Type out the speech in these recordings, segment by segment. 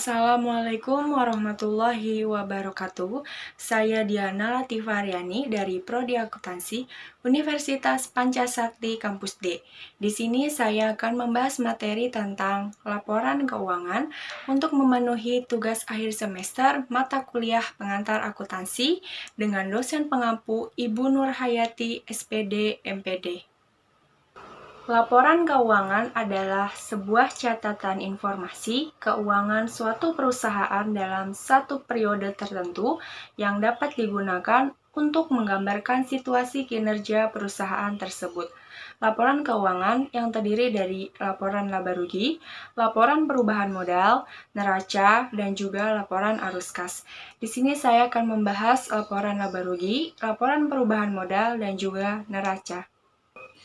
Assalamualaikum warahmatullahi wabarakatuh. Saya Diana Latifariani dari Prodi Akuntansi Universitas Pancasakti Kampus D. Di sini saya akan membahas materi tentang laporan keuangan untuk memenuhi tugas akhir semester mata kuliah pengantar akuntansi dengan dosen pengampu Ibu Nurhayati SPD MPD. Laporan keuangan adalah sebuah catatan informasi keuangan suatu perusahaan dalam satu periode tertentu yang dapat digunakan untuk menggambarkan situasi kinerja perusahaan tersebut. Laporan keuangan yang terdiri dari laporan laba rugi, laporan perubahan modal, neraca, dan juga laporan arus kas. Di sini saya akan membahas laporan laba rugi, laporan perubahan modal, dan juga neraca.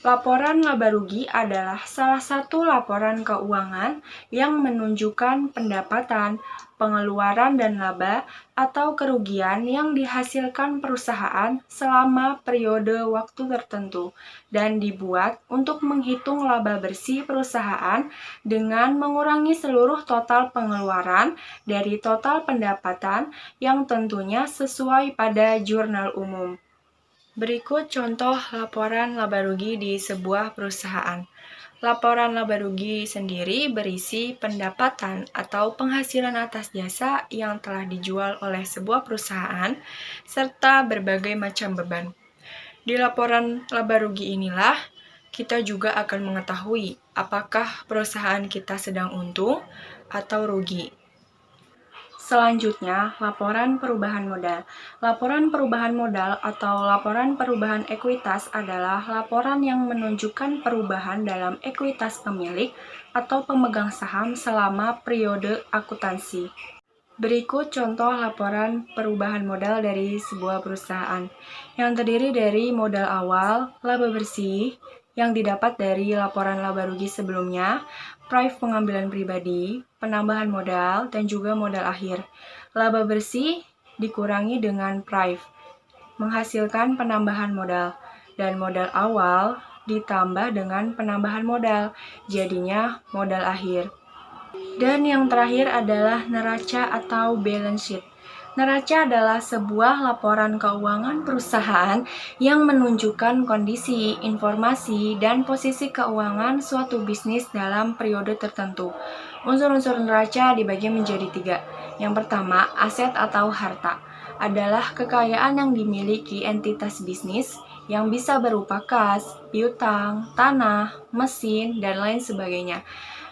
Laporan laba rugi adalah salah satu laporan keuangan yang menunjukkan pendapatan, pengeluaran, dan laba atau kerugian yang dihasilkan perusahaan selama periode waktu tertentu dan dibuat untuk menghitung laba bersih perusahaan dengan mengurangi seluruh total pengeluaran dari total pendapatan yang tentunya sesuai pada jurnal umum. Berikut contoh laporan laba rugi di sebuah perusahaan. Laporan laba rugi sendiri berisi pendapatan atau penghasilan atas jasa yang telah dijual oleh sebuah perusahaan, serta berbagai macam beban. Di laporan laba rugi inilah, kita juga akan mengetahui apakah perusahaan kita sedang untung atau rugi. Selanjutnya, laporan perubahan modal. Laporan perubahan modal atau laporan perubahan ekuitas adalah laporan yang menunjukkan perubahan dalam ekuitas pemilik atau pemegang saham selama periode akuntansi. Berikut contoh laporan perubahan modal dari sebuah perusahaan, yang terdiri dari modal awal, laba bersih, yang didapat dari laporan laba rugi sebelumnya, prive pengambilan pribadi, penambahan modal, dan juga modal akhir. Laba bersih dikurangi dengan prive, menghasilkan penambahan modal, dan modal awal ditambah dengan penambahan modal, jadinya modal akhir. Dan yang terakhir adalah neraca atau balance sheet. Neraca adalah sebuah laporan keuangan perusahaan yang menunjukkan kondisi, informasi, dan posisi keuangan suatu bisnis dalam periode tertentu. Unsur-unsur neraca dibagi menjadi 3. Yang pertama, aset atau harta adalah kekayaan yang dimiliki entitas bisnis yang bisa berupa kas, piutang, tanah, mesin, dan lain sebagainya.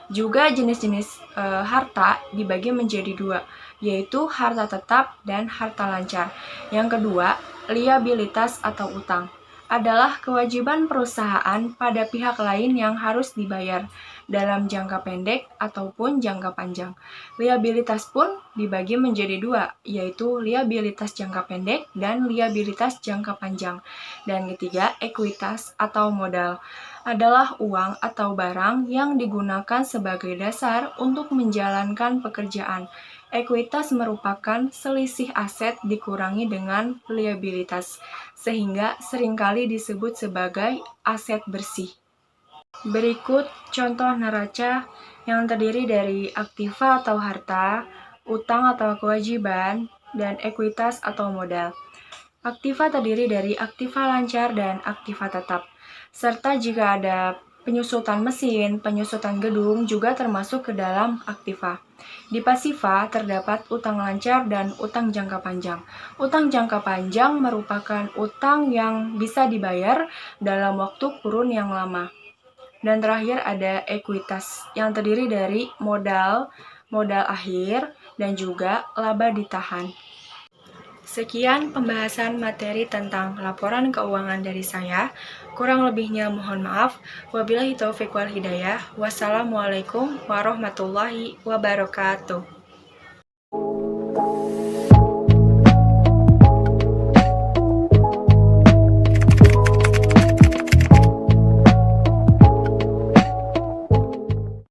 Juga jenis-jenis harta dibagi menjadi 2, yaitu harta tetap dan harta lancar. Yang kedua, liabilitas atau utang adalah kewajiban perusahaan pada pihak lain yang harus dibayar dalam jangka pendek ataupun jangka panjang. Liabilitas pun dibagi menjadi 2, yaitu liabilitas jangka pendek dan liabilitas jangka panjang. Dan ketiga, ekuitas atau modal adalah uang atau barang yang digunakan sebagai dasar untuk menjalankan pekerjaan. Ekuitas merupakan selisih aset dikurangi dengan liabilitas, sehingga seringkali disebut sebagai aset bersih. Berikut contoh neraca yang terdiri dari aktiva atau harta, utang atau kewajiban, dan ekuitas atau modal. Aktiva terdiri dari aktiva lancar dan aktiva tetap, serta jika ada penyusutan mesin, penyusutan gedung juga termasuk ke dalam aktiva. Di pasiva terdapat utang lancar dan utang jangka panjang. Utang jangka panjang merupakan utang yang bisa dibayar dalam waktu kurun yang lama. Dan terakhir ada ekuitas yang terdiri dari modal, modal akhir, dan juga laba ditahan. Sekian pembahasan materi tentang laporan keuangan dari saya. Kurang lebihnya mohon maaf. Wabillahi taufiq wal hidayah. Wassalamualaikum warahmatullahi wabarakatuh.